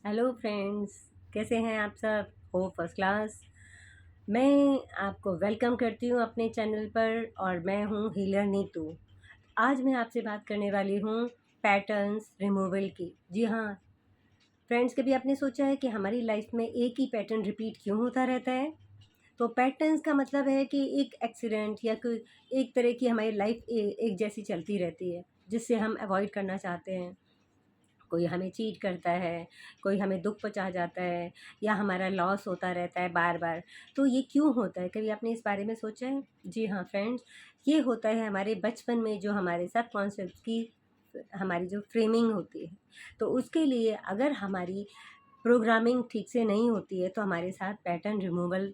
Hello friends, कैसे हैं आप सब? हो फर्स्ट क्लास। मैं आपको वेलकम करती हूँ अपने चैनल पर और मैं हूँ हीलर नीतू। आज मैं आपसे बात करने वाली हूँ पैटर्न्स रिमूवल की। जी हाँ फ्रेंड्स, कभी आपने सोचा है कि हमारी लाइफ में एक ही पैटर्न रिपीट क्यों होता रहता है? तो पैटर्न्स का मतलब है कि एक एक्सीडेंट या कोई एक तरह की हमारी लाइफ एक जैसी चलती रहती है, जिससे हम अवॉइड करना चाहते हैं। कोई हमें चीट करता है, कोई हमें दुःख पहुँचा जाता है या हमारा लॉस होता रहता है बार-बार। तो ये क्यों होता है? कभी आपने इस बारे में सोचा है? जी हाँ फ्रेंड्स, ये होता है हमारे बचपन में जो हमारे सबकॉन्शियस की हमारी जो फ्रेमिंग होती है, तो उसके लिए अगर हमारी प्रोग्रामिंग ठीक से नहीं होती है, तो हमारे साथ पैटर्न रिमूवल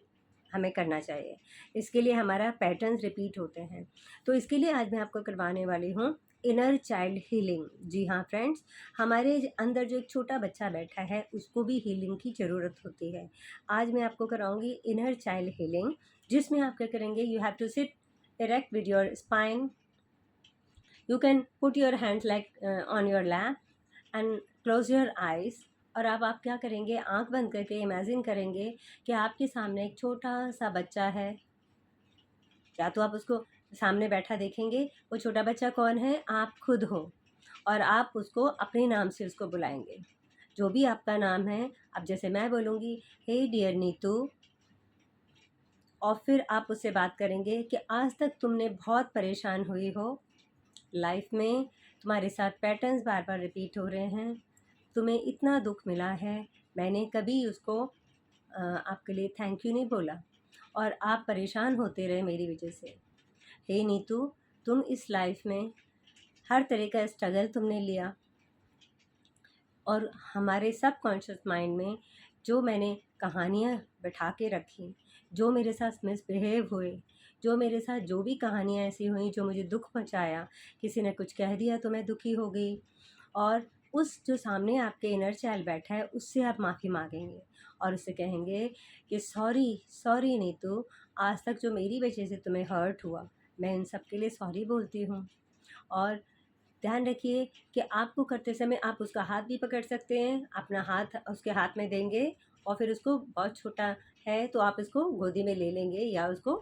हमें करना चाहिए। इसके लिए हमारा पैटर्न्स रिपीट होते हैं। तो इसके लिए आज मैं आपको करवाने वाली हूँ इनर चाइल्ड हीलिंग। जी हाँ फ्रेंड्स, हमारे अंदर जो एक छोटा बच्चा बैठा है, उसको भी हीलिंग की ज़रूरत होती है। आज मैं आपको कराऊँगी इनर चाइल्ड हीलिंग, जिसमें आप क्या करेंगे, you have to sit erect with your spine. You can put your hands like on your lap and close your eyes. और अब आप क्या करेंगे, आंख बंद करके इमेजिन करेंगे कि आपके सामने एक छोटा सा बच्चा है। या तो आप उसको सामने बैठा देखेंगे, वो छोटा बच्चा कौन है? आप खुद हो। और आप उसको अपने नाम से उसको बुलाएंगे, जो भी आपका नाम है। अब जैसे मैं बोलूँगी, हे डियर नीतू, और फिर आप उससे बात करेंगे कि आज तक तुमने बहुत परेशान हुई हो लाइफ में, तुम्हारे साथ पैटर्न्स बार बार रिपीट हो रहे हैं, तुम्हें इतना दुख मिला है, मैंने कभी उसको आपके लिए थैंक यू नहीं बोला और आप परेशान होते रहे मेरी वजह से। हे नीतू, तुम इस लाइफ में हर तरह का स्ट्रगल तुमने लिया और हमारे सबकॉन्शियस माइंड में जो मैंने कहानियाँ बैठा के रखी, जो मेरे साथ मिसबिहेव हुए, जो मेरे साथ जो भी कहानियाँ ऐसी हुई जो मुझे दुख पहुँचाया, किसी ने कुछ कह दिया तो मैं दुखी हो गई, और उस जो सामने आपके इनर चाइल्ड बैठा है उससे आप माफ़ी मांगेंगे और उससे कहेंगे कि सॉरी सॉरी नीतू, आज तक जो मेरी वजह से तुम्हें हर्ट हुआ, मैं इन सब के लिए सॉरी बोलती हूँ। और ध्यान रखिए कि आपको करते समय आप उसका हाथ भी पकड़ सकते हैं, अपना हाथ उसके हाथ में देंगे और फिर उसको, बहुत छोटा है तो आप इसको गोदी में ले लेंगे या उसको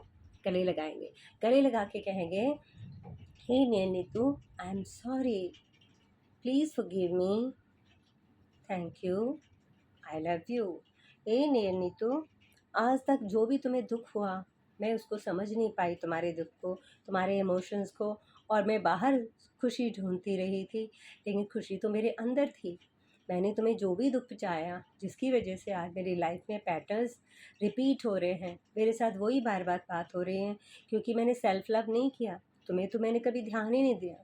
गले लगाएंगे। गले लगा के कहेंगे, hey Neetu, I am sorry, please forgive me, thank you, I love you. Hey Neetu, आज तक जो भी तुम्हें दुख हुआ, मैं उसको समझ नहीं पाई, तुम्हारे दुख को, तुम्हारे इमोशंस को, और मैं बाहर खुशी ढूंढती रही थी, लेकिन खुशी तो मेरे अंदर थी। मैंने तुम्हें जो भी दुख पहुँचाया, जिसकी वजह से आज मेरी लाइफ में पैटर्न्स रिपीट हो रहे हैं, मेरे साथ वही बार बार बात हो रही हैं, क्योंकि मैंने सेल्फ लव नहीं किया, तुम्हें तो मैंने कभी ध्यान ही नहीं दिया।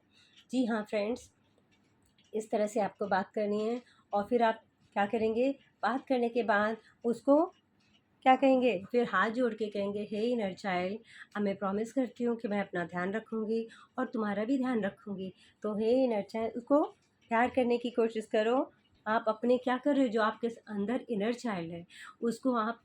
जी हाँ फ्रेंड्स, इस तरह से आपको बात करनी है। और फिर आप क्या करेंगे, बात करने के बाद उसको क्या कहेंगे, फिर हाथ जोड़ के कहेंगे, हे इनर चाइल्ड, अब मैं प्रॉमिस करती हूँ कि मैं अपना ध्यान रखूँगी और तुम्हारा भी ध्यान रखूँगी। तो हे इनर चाइल्ड, उसको प्यार करने की कोशिश करो। आप अपने क्या कर रहे हो, जो आपके अंदर इनर चाइल्ड है उसको आप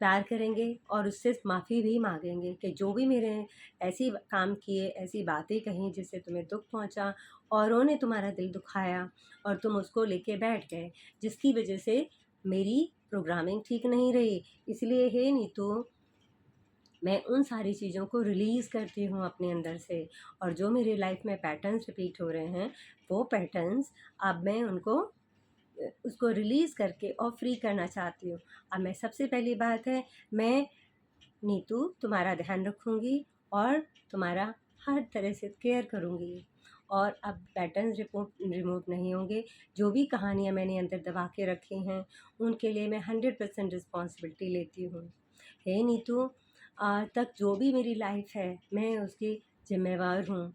प्यार करेंगे और उससे माफ़ी भी मांगेंगे कि जो भी मेरे ऐसी काम किए, ऐसी बातें कहीं जिससे तुम्हें दुख पहुंचा, औरों ने तुम्हारा दिल दुखाया और तुम उसको लेके बैठ गए, जिसकी वजह से मेरी प्रोग्रामिंग ठीक नहीं रही। इसलिए हे नीतू, मैं उन सारी चीज़ों को रिलीज़ करती हूँ अपने अंदर से, और जो मेरी लाइफ में पैटर्न्स रिपीट हो रहे हैं, वो पैटर्न्स अब मैं उनको उसको रिलीज़ करके और फ्री करना चाहती हूँ। अब मैं, सबसे पहली बात है, मैं नीतू तुम्हारा ध्यान रखूँगी और तुम्हारा हर तरह से केयर करूँगी, और अब पैटर्न्स रिमूव नहीं होंगे। जो भी कहानियाँ मैंने अंदर दबा के रखी हैं, उनके लिए मैं 100% रिस्पॉन्सिबिलिटी लेती हूँ। हे नीतू, आज तक जो भी मेरी लाइफ है, मैं उसकी ज़िम्मेवार हूँ।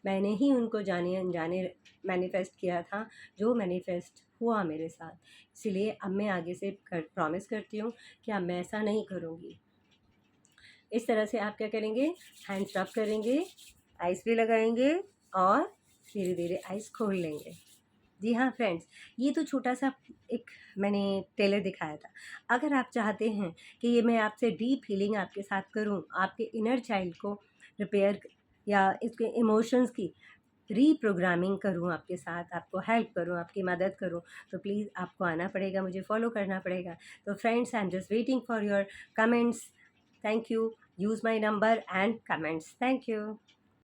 मैंने ही उनको जाने अनजाने मैनिफेस्ट किया था, जो मैनिफेस्ट हुआ मेरे साथ। इसलिए अब मैं आगे से प्रॉमिस करती हूँ कि अब मैं ऐसा नहीं करूँगी। इस तरह से आप क्या करेंगे, हैंड्स रब करेंगे, आइस भी लगाएंगे और धीरे धीरे आइस खोल लेंगे। जी हाँ फ्रेंड्स, ये तो छोटा सा एक मैंने टेलर दिखाया था। अगर आप चाहते हैं कि ये मैं आपसे डीप हीलिंग आपके साथ करूं, आपके इनर चाइल्ड को रिपेयर या इसके इमोशंस की रीप्रोग्रामिंग करूँ आपके साथ, आपको हेल्प करूँ, आपकी मदद करूँ, तो प्लीज़ आपको आना पड़ेगा, मुझे फॉलो करना पड़ेगा। तो friends, I am just waiting for your comments. Thank you. Use my number and comments. Thank you.